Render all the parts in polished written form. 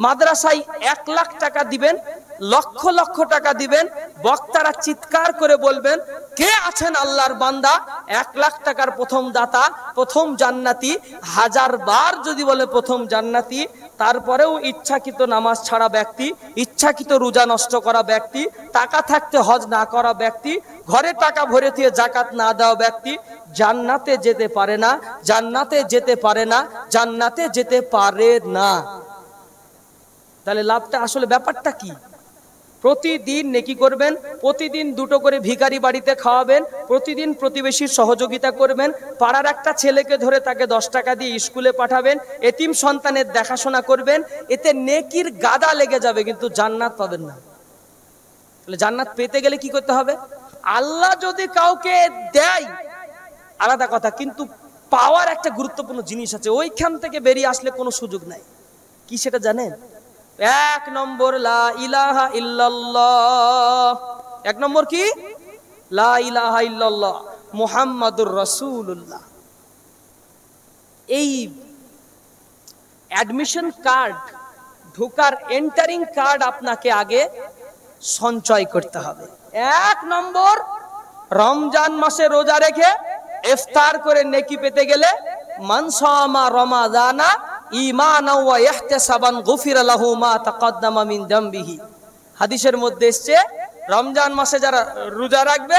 মাদ্রাসায় 1 লাখ টাকা দিবেন, লক্ষ লক্ষ টাকা দিবেন, বক্তারা চিৎকার করে বলবেন কে আছেন আল্লাহর বান্দা 1 লাখ টাকার প্রথম দাতা, প্রথম জান্নাতি। 1000 বার যদি বলে প্রথম জান্নাতি, তারপরেও ইচ্ছাকৃত নামাজ ছাড়া ব্যক্তি, ইচ্ছাকৃত রোজা নষ্ট করা ব্যক্তি, টাকা থাকতে হজ না করা ব্যক্তি, ঘরে টাকা ভরে দিয়ে যাকাত না দেওয়া ব্যক্তি জান্নাতে যেতে পারে না, জান্নাতে যেতে পারে না, জান্নাতে যেতে পারে না। তাহলে লাভটা আসলে ব্যাপারটা কি? প্রতিদিন নেকি করবেন, প্রতিদিন 2টো করে ভিখারি বাড়িতে খাওয়াবেন, প্রতিদিন প্রতিবেশীর সহযোগিতা করবেন, পাড়ার একটা ছেলেকে ধরে তাকে 10 টাকা দিয়ে স্কুলে পাঠাবেন, এতিম সন্তানের দেখাশোনা করবেন, এতে নেকির গাদা লেগে যাবে, কিন্তু জান্নাত পাবেন না। তাহলে জান্নাত পেতে গেলে কি করতে হবে? আল্লাহ যদি কাউকে দেয় আলাদা কথা, কিন্তু পাওয়ার একটা গুরুত্বপূর্ণ জিনিস আছে, ওইখান থেকে বেরিয়ে আসলে কোনো সুযোগ নাই। কি সেটা জানেন? 1 নম্বর লা ইলাহা ইল্লাল্লাহ। 1 নম্বর কি? লা ইলাহা ইল্লাল্লাহ মুহাম্মাদুর রাসূলুল্লাহ। এই অ্যাডমিশন কার্ড, ঢোকার এন্টারিং কার্ড আপনাকে আগে সঞ্চয় করতে হবে। 1 নম্বর, রমজান মাসে রোজা রেখে ইফতার করে নেকি পেতে গেলে মান সামা রমাদানা ঈমানাও ওয়া ইহতিসাবান গুফিরা লাহু মা তাকদ্দামা মিন যামবিহি। হাদিসের মধ্যে এসেছে রমজান মাসে যারা রোজা রাখবে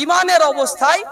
ঈমানের অবস্থায়,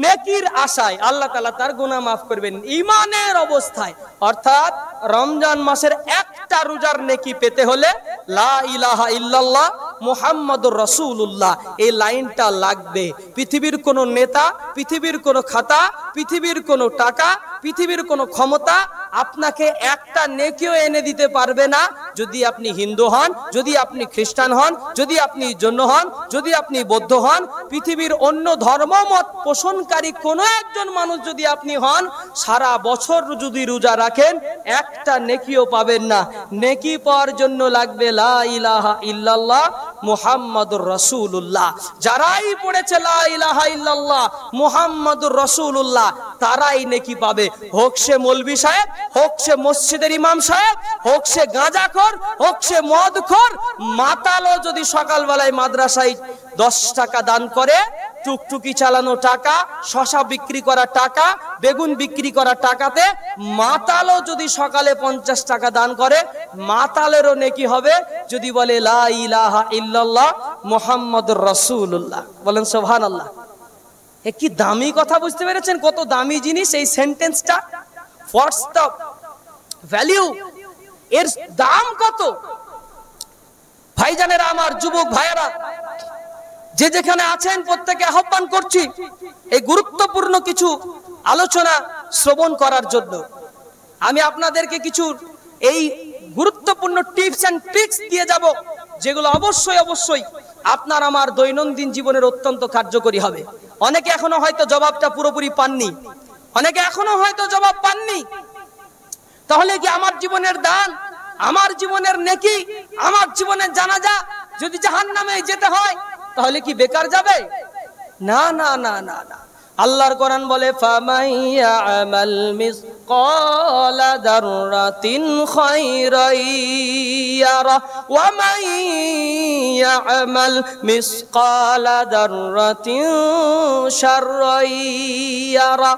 নেকির আশায় আল্লাহ তাআলা তার গুনাহ মাফ করবেন ঈমানের অবস্থায়। অর্থাৎ রমজান মাসের একটা রোজার নেকি পেতে হলে লা ইলাহা ইল্লাল্লাহ মুহাম্মাদুর রাসূলুল্লাহ এই লাইনটা লাগবে। পৃথিবীর কোন নেতা, পৃথিবীর কোন খাতা, পৃথিবীর কোন টাকা, পৃথিবীর কোন ক্ষমতা আপনাকে একটা নেকিও এনে দিতে পারবে না যদি আপনি হিন্দু হন, যদি আপনি খ্রিস্টান হন, যদি আপনি জৈন হন, যদি আপনি বৌদ্ধ হন, পৃথিবীর অন্য ধর্মমত পোষণকারী কোন একজন মানুষ যদি আপনি হন, সারা বছর যদি রোজা রাখেন একটা নেকিও পাবেন না। নেকি পাওয়ার জন্য লাগবে লা ইলাহা ইল্লাল্লাহ মুহাম্মাদুর রাসূলুল্লাহ। যারাই পড়েছে লা ইলাহা ইল্লাল্লাহ মুহাম্মাদুর রাসূলুল্লাহ তারাই নেকি পাবে। হোক সে মৌলভী সাহেব, হোক সে মসজিদের ইমাম সাহেব, হোক সে গাঁজাখোর, হোক সে মদখোর, মাতালও যদি সকালবেলায় মাদ্রাসায় 10 টাকা দান করে, টুকটুকি চালানো টাকা, শশা বিক্রি করা টাকা, বেগুন বিক্রি করা টাকাতে মাতালও যদি সকালে 50 টাকা দান করে, মাতালেরও নেকি হবে যদি বলে লা ইলাহা ইল্লাল্লাহ মুহাম্মাদুর রাসূলুল্লাহ। বলেন সুবহানাল্লাহ। এ কি দামি কথা, বুঝতে পেরেছেন? কত দামি জিনিস এই সেন্টেন্সটা। হোয়াটস দ্য ভ্যালু, এর দাম কত? ভাইজানেরা আমার, যুবক ভাইয়েরা, যে যেখানে আছেন প্রত্যেকে আহ্বান করছি এই গুরুত্বপূর্ণ কিছু আলোচনা শ্রবণ করার জন্য। আমি আপনাদেরকে কিছু এই গুরুত্বপূর্ণ টিপস এন্ড ট্রিক্স দিয়ে যাব, যেগুলো অবশ্যই অবশ্যই আপনার আমার দৈনন্দিন জীবনের অত্যন্ত কার্যকরী হবে। অনেকে এখনো হয়তো জবাবটা পুরোপুরি পাননি, অনেকে এখনো হয়তো জবাব পাননি। তাহলে কি আমার জীবনের দান, আমার জীবনের নেকি, আমার জীবনের জানাজা যদি জাহান্নামে যেতে হয় তাহলে কি বেকার যাবে? না না না না না। আল্লাহর কোরআন বলে ফামাইয়ামাল মিসকালা যাররাতিন খায়রান ইয়ারা ওয়া মাইয়ামাল মিসকালা যাররাতিন শাররান ইয়ারা।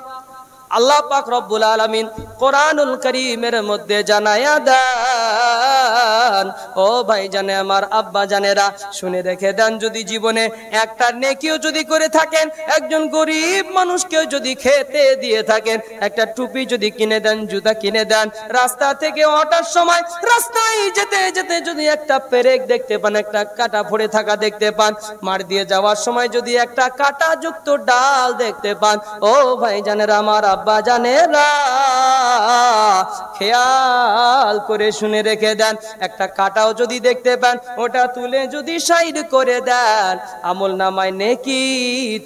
আল্লাহ পাক রব্বুল আলামিন কোরআনুল কারীমের মধ্যে জানায়া দেন, ও ভাইজানে আমার, আব্বা জানেরা, শুনে রেখে দেন, যদি জীবনে একটা নেকিও যদি করে থাকেন, একজন গরিব মানুষকেও যদি খেতে দিয়ে থাকেন, একটা টুপি যদি কিনে দেন, জুতা কিনে দেন, রাস্তা থেকে ওঠার সময় রাস্তায় যেতে যেতে যদি একটা পেরেক দেখতে পান, একটা কাটা পড়ে থাকা দেখতে পান, মার দিয়ে যাওয়ার সময় যদি একটা কাটা যুক্ত ডাল দেখতে পান, ও ভাইজানেরা আমার, আব্বা জানেরা, খেয়াল করে শুনে রেখে দেন, একটা একটা কাটাও যদি দেখতে পান, ওটা তুলে যদি সাইড করে দেন, আমল নামায় নেকি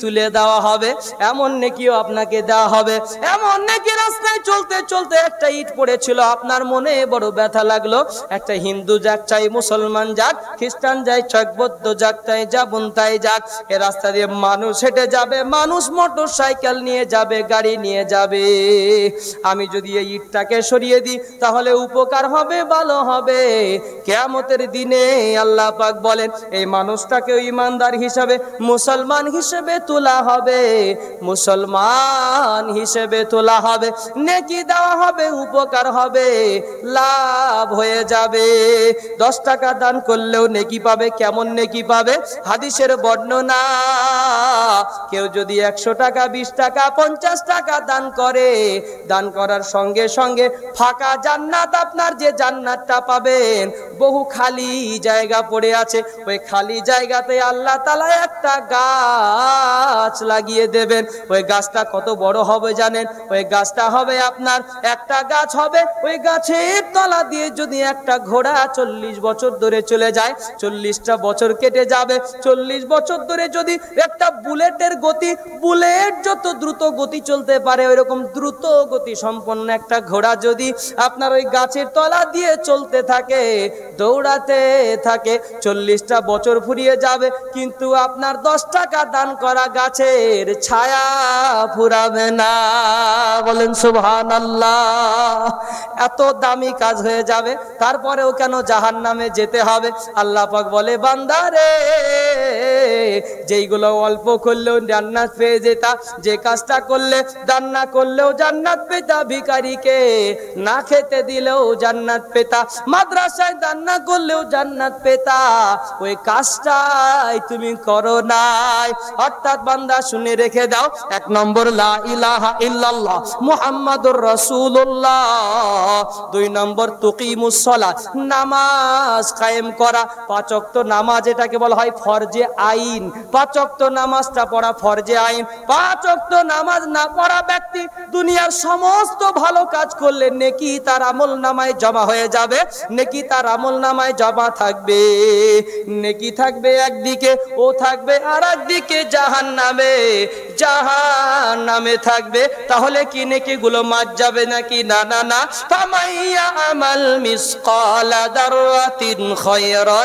তুলে দেওয়া হবে, এমন নেকিও আপনাকে দেওয়া হবে। এমন নেকি রাস্তায় চলতে চলতে একটা ইট পড়েছিল, আপনার মনে বড় ব্যথা লাগলো। একটা হিন্দু যাক চাই, মুসলমান যাক, খ্রিস্টান যাই, বৌদ্ধ যাক, তাই যাবুন তাই যাক, এ রাস্তা দিয়ে মানুষ হেঁটে যাবে, মানুষ মোটর সাইকেল নিয়ে যাবে, গাড়ি নিয়ে যাবে। আমি যদি এই ইটটাকে সরিয়ে দিই তাহলে উপকার হবে, ভালো হবে। কিয়ামতের দিনে আল্লাহ পাক বলেন এই মানুষটাকে ঈমানদার হিসাবে, মুসলমান হিসেবে তোলা হবে, মুসলমান হিসেবে তোলা হবে, নেকি দেওয়া হবে, উপকার হবে, লাভ হয়ে যাবে। 10 টাকা দান করলেও নেকি পাবে। কেমন নেকি পাবে? হাদিসের বর্ণনা, কেউ যদি 100 টাকা, 20 টাকা, 50 টাকা দান করে, দান করার সঙ্গে সঙ্গে ফাঁকা জান্নাত, আপনার যে জান্নাতটা পাবেন, বহু খালি জায়গা পড়ে আছে, ওই খালি জায়গাতে আল্লাহ তাআলা একটা গাছ লাগিয়ে দেবেন। ওই গাছটা কত বড় হবে জানেন? ওই গাছটা হবে আপনার, একটা গাছ হবে, ওই গাছের তলা দিয়ে যদি একটা ঘোড়া 40 বছর ধরে চলে যায়, 40টা বছর কেটে যাবে, 40 বছর ধরে যদি একটা বুলেটের গতি, বুলেট যত দ্রুত গতি চলতে পারে, ওইরকম দ্রুত গতি সম্পন্ন একটা ঘোড়া যদি আপনার ওই গাছের তলা দিয়ে চলতে থাকে, দৌড়াতে থাকে, 40টা বছর ফুরিয়ে যাবে, কিন্তু আপনার 10 টাকা দান করা গাছের ছায়া ফুরাবে না। বলেন সুবহানাল্লাহ। এত দামি কাজ হয়ে যাবে, তারপরেও কেন জাহান্নামে যেতে হবে? আল্লাহ পাক বলে, বান্দা রে, যেইগুলো অল্প করলেও জান্নাত পেয়ে যেতা, যে কাজটা করলে দান না করলেও জান্নাত পেতা, ভিখারিকে না খেতে দিলেও জান্নাত পেতা, মাদ্রাসায় দান না করলেও জান্নাত পেতা, ওই কাজটাই তুমি করো নাই। অর্থাৎ বান্দা শুনে রেখে দাও, 1 নম্বর লা ইলাহা ইল্লাল্লাহ মুহাম্মাদুর রাসূলুল্লাহ, 2 নম্বর তুকিমুস সালাত, নামাজ কায়েম করা, 5 ওয়াক্ত নামাজ, এটাকে বলা হয় ফরজে আইন। 5 ওয়াক্ত নামাজটা পড়া ফরজে আইন। 5 ওয়াক্ত নামাজ না পড়া ব্যক্তি দুনিয়ার সমস্ত ভালো কাজ করলে নেকি তার আমল নামায় জমা হয়ে যাবে, নেকি তার আমল নামায় জমা থাকবে, নেকি থাকবে একদিকে, ও থাকবে আর একদিকে জাহান্নামে, জাহান্নামে থাকবে। তাহলে কি নেকি গুলো মার যাবে নাকি? না না না। ফামাইয়া আমাল মিসকালা দাররাতিন খায়রান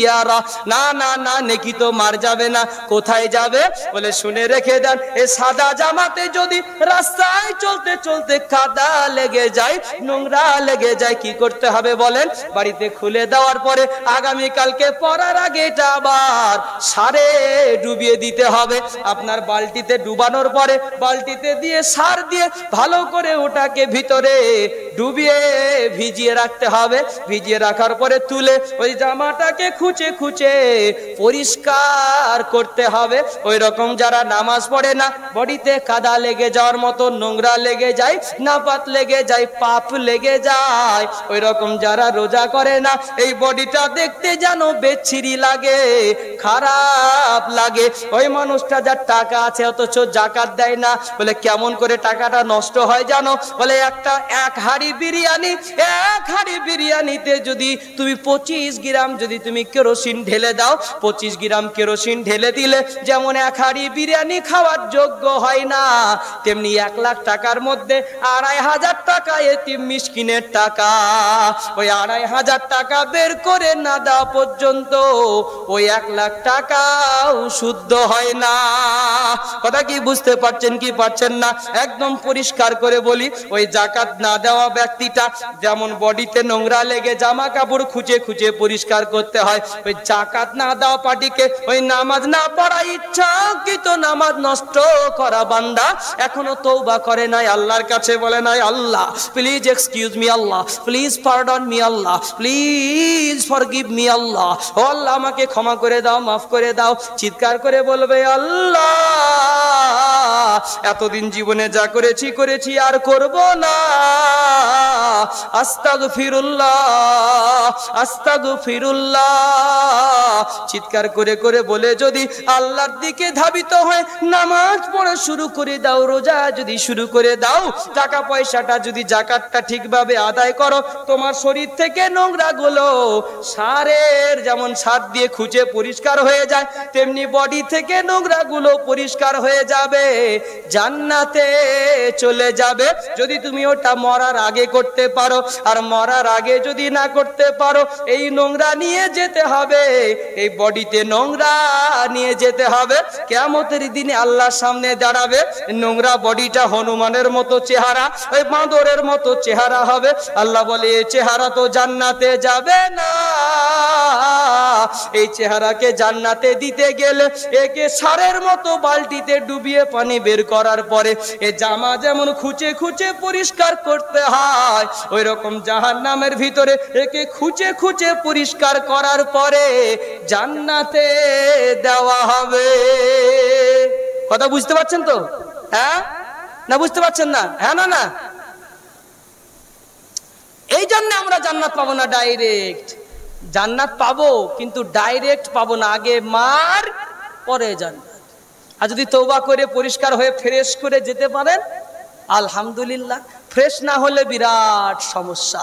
ইয়ারা, না না না, নেকি তো মার যাবে না। কোথায় যাবে? বলে শুনে রেখে দেন, এই সাদা জামাতে যদি রাস্তায় চলতে চলতে কাদা লেগে যায়, নোংরা লেগে যায়, কি করতে হবে বলেন? বাড়িতে খুলে দেওয়ার পরে আগামী কালকে পরার আগে এটা আবার সারে ডুবিয়ে দিতে হবে। আপনার বালতিতে ডুবানোর পরে বালতিতে দিয়ে সার দিয়ে ভালো করে ওটাকে ভিতরে ডুবিয়ে ভিজিয়ে রাখতে হবে। ভিজিয়ে রাখার পরে তুলে ওই জামাটাকে খুঁচে খুঁচে পরিষ্কার করতে হবে। ওই রকম যারা নামাজ পড়ে না, বডিতে কাদা লেগে যাওয়ার মতো, নোংরা লেগে যায়, নাপাত লেগে যায়, পাপ লেগে যায়, ওই রকম যারা রোজা করে না, এই বডিটা দেখতে যেন বেচ্ছিরি লাগে, খারাপ লাগে। ওই মানুষটা যার টাকা আছে অথচ জাকাত দেয় না, বলে কেমন করে টাকাটা নষ্ট হয় জানো? বলে এক হাঁড়ি বিরিয়ানি, এক হাঁড়ি বিরিয়ানিতে যদি তুমি 25 গ্রাম যদি তুমি কেরোসিন ঢেলে দাও, 25 গ্রাম কেরোসিন ঢেলে দিলে যেমন 1 হাঁড়ি বিরিয়ানি খাওয়ার যোগ্য হয় না, তেমনি 1 লাখ টাকার মধ্যে 2,500 টাকা এতিম মিসকিনের টাকা। ওই 2,500 টাকা বের করে না দেওয়া পর্যন্ত ওই 1 লাখ টাকাও শুদ্ধ হয় না। কথা কি বুঝতে পারছেন কি পারছেন না? একদম পরিষ্কার করে বলি, ওই জাকাত না দেওয়া ব্যক্তিটা যেমন বডিতে নোংরা লেগে জামা কাপড় খুঁজে খুঁজে পরিষ্কার করতে হয়, ওই জাকাত না দেওয়া পার্টিকে ওই নামাজ না পড়া, ইচ্ছাকৃত নামাজ নষ্ট করা বান্দা এখনো তওবা করে নাই, আল্লাহর কাছে বলে নাই, Allah please excuse me, Allah please pardon me, Allah please forgive me, Allah ও আল্লাহ আমাকে ক্ষমা করে দাও, মাফ করে দাও। চিৎকার করে বলবে, আল্লাহ এতদিন জীবনে যা করেছি করেছি, আর করব না, আস্তাগফিরুল্লাহ আস্তাগফিরুল্লাহ। চিৎকার করে করে বলে যদি আল্লাহর দিকে ধাবিত হয়, নামাজ পড়া শুরু করে দাও, রোজা যদি শুরু করে দাও, টাকা পয়সাটা যদি জাকাতটা ঠিকভাবে আদায় করো, তোমার শরীর থেকে নোংরা গুলো সারের যেমন সার দিয়ে খুঁজে পরিষ্কার হয়ে যায়, তেমনি বডি থেকে নোংরা গুলো পরিষ্কার হয়ে যাবে, জান্নাতে চলে যাবে। যদি তুমি ওটা মরার আগে করতে পারো, আর মরার আগে যদি না করতে পারো, এই নোংরা নিয়ে যেতে হবে, এই বডিতে নোংরা নিয়ে যেতে হবে। কিয়ামতের দিনে আল্লাহর সামনে দাঁড়াবে, নোংরা বডিটা হনুমানের মতো চেহারা, ওই বাঁদরের মতো চেহারা হবে। আল্লাহ বলে এই চেহারা তো জান্নাতে যাবে না, এই চেহারাকে জান্নাতে দিতে গেলে একে সারের মতো বালতিতে ডুবিয়ে পানি বের করার পরে এ জামা যেমন খুঁচে খুঁচে পরিষ্কার করতে হয়, ওই রকম জাহান্নামের ভিতরে একে খুঁচে খুঁচে পরিষ্কার করার পরে জান্নাতে দেওয়া হবে। কথা বুঝতে পারছেন তো? হ্যাঁ না বুঝতে পারছেন না? হ্যাঁ না না? এই জন্য আমরা জান্নাত পাবো না ডাইরেক্ট। জান্নাত পাবো কিন্তু ডাইরেক্ট পাবো না, আগে মার পরে জান্নাত। আর যদি তওবা করে পরিষ্কার হয়ে ফ্রেশ করে যেতে পারেন আলহামদুলিল্লাহ। ফ্রেশ না হলে বিরাট সমস্যা।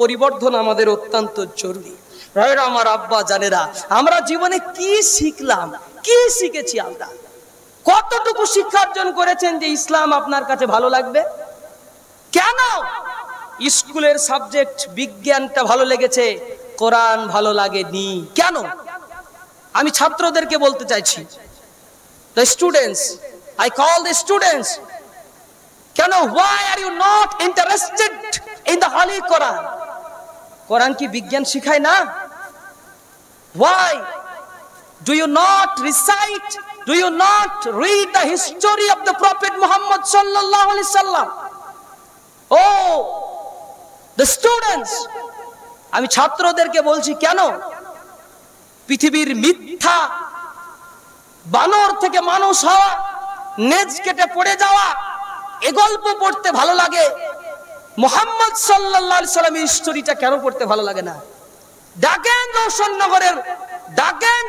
পরিবর্তন আমাদের অত্যন্ত জরুরি। ভাইরা আমার, আব্বা জানেরা, আমরা জীবনে কি শিখলাম, কি শিখেছি, আমরা কতটুকু শিক্ষা অর্জন করেছেন যে ইসলাম আপনার কাছে ভালো লাগবে? কেন স্কুলের সাবজেক্ট বিজ্ঞানটা ভালো লেগেছে, কোরআন ভালো লাগেনি? কেন? আমি ছাত্রদেরকে বলতে চাইছি, the students, I call the students, কেন, why are you not interested in the Holy Quran? কোরআন কি বিজ্ঞান শিখায় না? Why do you not recite, do you not read the history of the Prophet Muhammad sallallahu alaihi wasallam? Oh, the students, আমি ছাত্রদেরকে বলছি, কেন পৃথিবীর মিথ্যা, বানর থেকে মানুষ হওয়া, নেজ কেটে পড়ে যাওয়া, এ গল্প পড়তে ভালো লাগে, মুহাম্মদ সাল্লাল্লাহু আলাইহি সাল্লামের হিস্টরিটা কেন পড়তে ভালো লাগে না? ডাকেন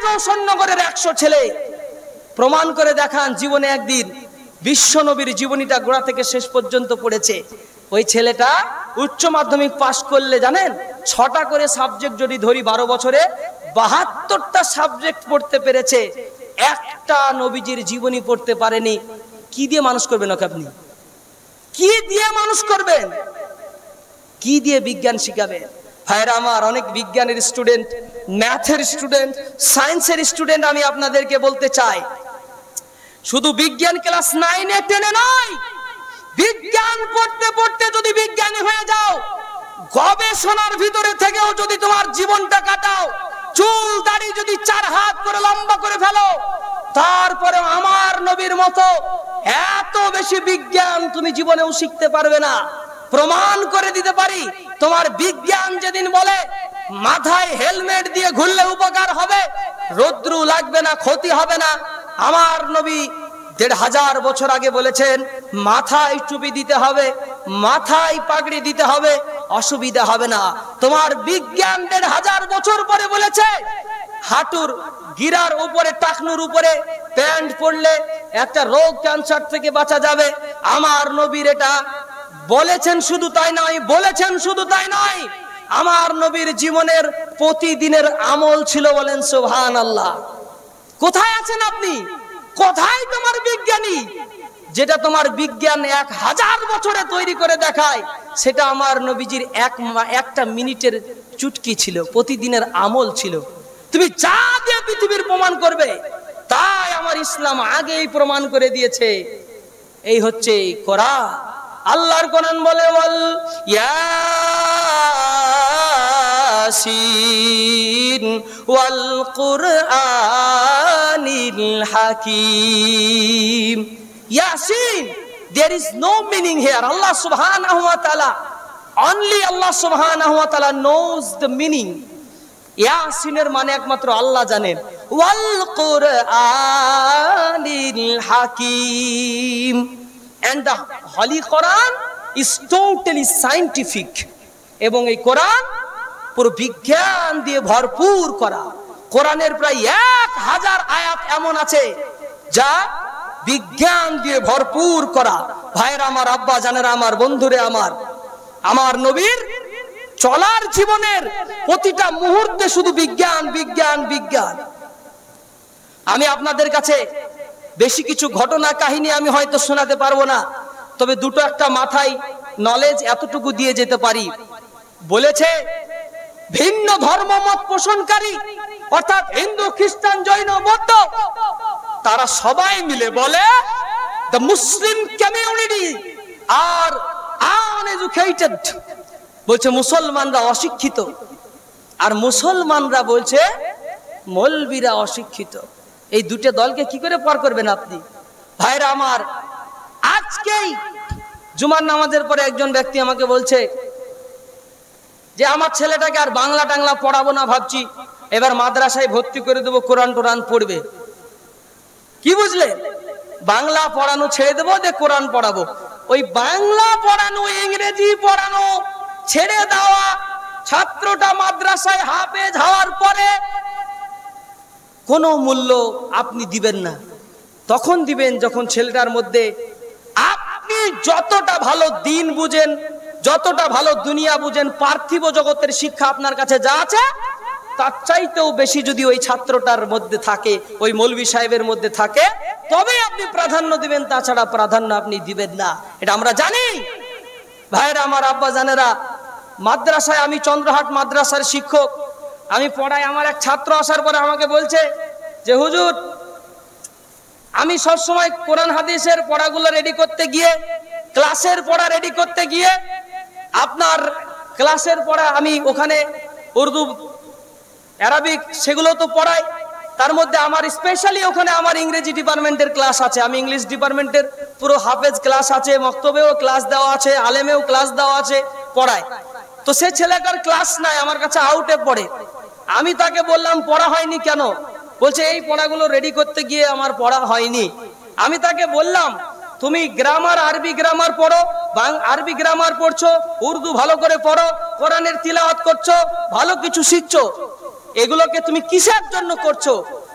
রওশননগরের 100 ছেলে, প্রমাণ করে দেখান জীবনে একদিন বিশ্ব নবীর জীবনীটা গোড়া থেকে শেষ পর্যন্ত পড়েছে। ওই ছেলেটা উচ্চ মাধ্যমিক পাশ করলে জানেন 6টা করে সাবজেক্ট যদি ধরি 12 বছরে 72টা সাবজেক্ট পড়তে পেরেছে, একটা নবীজির জীবনী পড়তে পারেনি। কি দিয়ে মানুষ করবেন ওকে আপনি? কি দিয়ে মানুষ করবেন? কি দিয়ে বিজ্ঞান শিখাবেন? ভাইরা আমার, অনেক বিজ্ঞানের স্টুডেন্ট, ম্যাথের স্টুডেন্ট, সায়েন্সের স্টুডেন্ট, আমি আপনাদেরকে বলতে চাই, শুধু বিজ্ঞান ক্লাস 9 10 নয়, বিজ্ঞান পড়তে পড়তে যদি বিজ্ঞানী হয়ে যাও, গবেষণার ভিতরে থেকেও যদি তোমার জীবনটা কাটাও, চুল দাড়ি যদি 4 হাত করে লম্বা করে ফেলো, তারপরে আমার নবীর মতো এত বেশি বিজ্ঞান তুমি জীবনেও শিখতে পারবে না। প্রমাণ করে দিতে পারি, তোমার বিজ্ঞান যেদিন বলে মাথায় হেলমেট দিয়ে ঘুরলে উপকার হবে, রৌদ্র লাগবে না, ক্ষতি হবে না, আমার নবী 1500 বছর আগে বলেছেন মাথায় টুপি দিতে হবে, মাথায় পাগড়ি দিতে হবে, অসুবিধা হবে না। তোমার বিজ্ঞান 1500 বছর পরে বলেছে হাঁটুর গিরার উপরে, টাকনুর উপরে প্যান্ট পরলে একটা রোগ, ক্যান্সার থেকে বাঁচা যাবে। আমার নবীর এটা বলেছেন, শুধু তাই নয়, আমার নবীর জীবনের প্রতিদিনের আমল ছিল। বলেন সুবহানাল্লাহ। কোথায় আছেন আপনি? কোথায় তোমার বিজ্ঞানী? যেটা তোমার বিজ্ঞান 1000 বছরে তৈরি করে দেখায়, সেটা আমার নবীজির একটা মিনিটের চুটকি ছিল, প্রতিদিনের আমল ছিল। তুমি যা দিয়ে পৃথিবীর প্রমাণ করবে, তাই আমার ইসলাম আগেই প্রমাণ করে দিয়েছে। এই হচ্ছে কোরআন। আল্লাহর কোরআন বলে, ওয়াল ইয়াসিন ওয়াল কুরআনিল হাকিম। Yasin, there is no meaning here. Allah subhanahu wa ta'ala, only Allah subhanahu wa ta'ala knows the meaning. ইয়াসিনের মানে একমাত্র আল্লাহ জানেন। ওয়াল কুরআনিল হাকিম, and the Holy Quran is totally scientific, এবং এই কোরআন পুরো বিজ্ঞান দিয়ে ভরপুর করা। কোরআনের প্রায় 1000 আয়াত এমন আছে যা বিজ্ঞান দিয়ে ভরপুর করা। ভাইরা আমার, আব্বা জানেরা আমার, বন্ধুরে আমার, আমার নবীর চলার জীবনের প্রতিটা মুহূর্তে শুধু বিজ্ঞান বিজ্ঞান বিজ্ঞান। আমি আপনাদের কাছে বেশি কিছু ঘটনা কাহিনী আমি হয়তো শোনাতে পারবো না, তবে দুটো একটা মাথায় নলেজ এতটুকু দিয়ে যেতে পারি। বলেছে ভিন্ন ধর্মমত পোষণকারী অর্থাৎ হিন্দু, খ্রিস্টান, জৈন, বৌদ্ধ, তারা সবাই মিলে বলে the Muslim community are uneducated, বলছে মুসলমানরা অশিক্ষিত, আর মুসলমানরা বলছে মৌলবীরা অশিক্ষিত। এই দুটো দলকে কি করে পার করবেন আপনি? ভাইরা আমার, আজকেই জুমার নামাজের পরে একজন ব্যক্তি আমাকে বলছে যে আমার ছেলেটাকে আর বাংলা টাংলা পড়াবো না, ভাবছি এবার মাদ্রাসায় ভর্তি করে দেবো, কোরআন টোরআন পড়বে। কি বুঝলে? বাংলা পড়ানো ছেড়ে দেবো, যে কোরআন পড়াবো। ওই বাংলা পড়ানো, ইংরেজি পড়ানো ছেড়ে দেওয়া ছাত্রটা মাদ্রাসায় হাফেজ হওয়ার পরে কোনো মূল্য আপনি দিবেন না। তখন দিবেন যখন ছেলেটার মধ্যে আপনি যতটা ভালো দিন বুঝেন, যতটা ভালো দুনিয়া বুঝেন, পার্থিব জগতের শিক্ষা আপনার কাছে যা আছে তার চাইতেও বেশি যদি ওই ছাত্রটার মধ্যে থাকে, ওই মৌলভী সাহেবের মধ্যে থাকে, তবে আপনি প্রাধান্য দিবেন, তাছাড়া প্রাধান্য আপনি দিবেন না। এটা আমরা জানি। ভাইরা আমার, আব্বা জানেরা, মাদ্রাসায় আমি চন্দ্রহাট মাদ্রাসার শিক্ষক, আমি পড়াই। আমার এক ছাত্র আসার পরে আমাকে বলছে যে হুজুর, আমি সবসময় কোরআন হাদিসের পড়াগুলো রেডি করতে গিয়ে, ক্লাসের পড়া রেডি করতে গিয়ে, আপনার ক্লাসের পড়া আমি ওখানে উর্দু, আরবিক সেগুলো তো পড়াই, তার মধ্যে আমার স্পেশালি ওখানে আমার ইংরেজি ডিপার্টমেন্টের ক্লাস আছে, আমি ইংলিশ ডিপার্টমেন্টের পুরো হাফেজ ক্লাস আছে, মক্তবেও ক্লাস দেওয়া আছে, আলেমেও ক্লাস দেওয়া আছে, পড়ায়। তো সে ছেলেটার ক্লাস নাই, আমার কাছে আউটে পড়ে। আমি তাকে বললাম পড়া হয়নি কেন? বলছে এই পড়াগুলো রেডি করতে গিয়ে আমার পড়া হয়নি। আমি তাকে বললাম তুমি গ্রামার, আরবি গ্রামার পড়ো, আরবি গ্রামার পড়ছো, উর্দু ভালো করে পড়ো, কোরআনের তিলাওয়াত করছো, ভালো কিছু শিখছো, এগুলোকে তুমি কিসের জন্য করছো?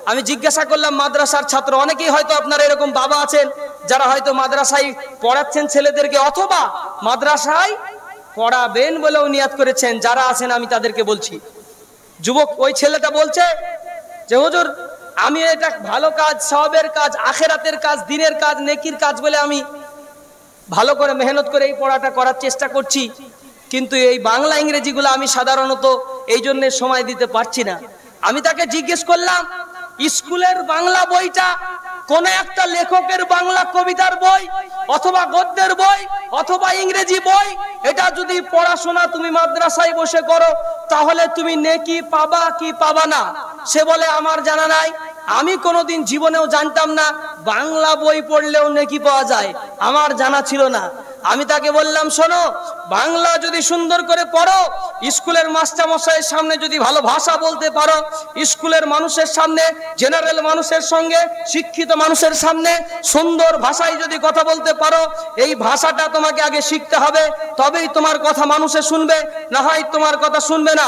আমি জিজ্ঞাসা করলাম মাদ্রাসার ছাত্র, অনেকেই হয়তো আপনারা এরকম বাবা আছেন যারা হয়তো মাদ্রাসায় পড়াচ্ছেন ছেলেদেরকে, অথবা মাদ্রাসায় পড়াবেন বলেও নিয়াত করেছেন, যারা আছেন আমি তাদেরকে বলছি। যুবক ওই ছেলেটা বলছে যে হুজুর, আমি এটা ভালো কাজ, সওয়াবের কাজ, আখেরাতের কাজ, দিনের কাজ, নেকির কাজ বলে আমি ভালো করে মেহনত করে এই পড়াটা করার চেষ্টা করছি, কিন্তু এই বাংলা ইংরেজিগুলো আমি সাধারণত এই জন্য সময় দিতে পারছি না। আমি তাকে জিজ্ঞেস করলাম স্কুলের বাংলা বইটা কোন একটা লেখকের বাংলা কবিতার বই অথবা গদ্যের বই অথবা ইংরেজি বই, এটা যদি পড়াশোনা তুমি মাদ্রাসায় বসে করো তাহলে তুমি নেকি পাবা কি পাবা না? সে বলে আমার জানা নাই, আমি কোনোদিন জীবনেও জানতাম না বাংলা বই পড়লেও নেকি পাওয়া যায়, আমার জানা ছিল না। আমি তাকে বললাম শোনো, বাংলা যদি সুন্দর করে পড়ো, স্কুলের মাস্টারমশাইয়ের সামনে যদি ভালো ভাষা বলতে পারো, স্কুলের মানুষের সামনে, জেনারেল মানুষের সঙ্গে, শিক্ষিত মানুষের সামনে সুন্দর ভাষায় যদি কথা বলতে পারো, এই ভাষাটা তোমাকে আগে শিখতে হবে, তবেই তোমার কথা মানুষে শুনবে, না হয় তোমার কথা শুনবে না।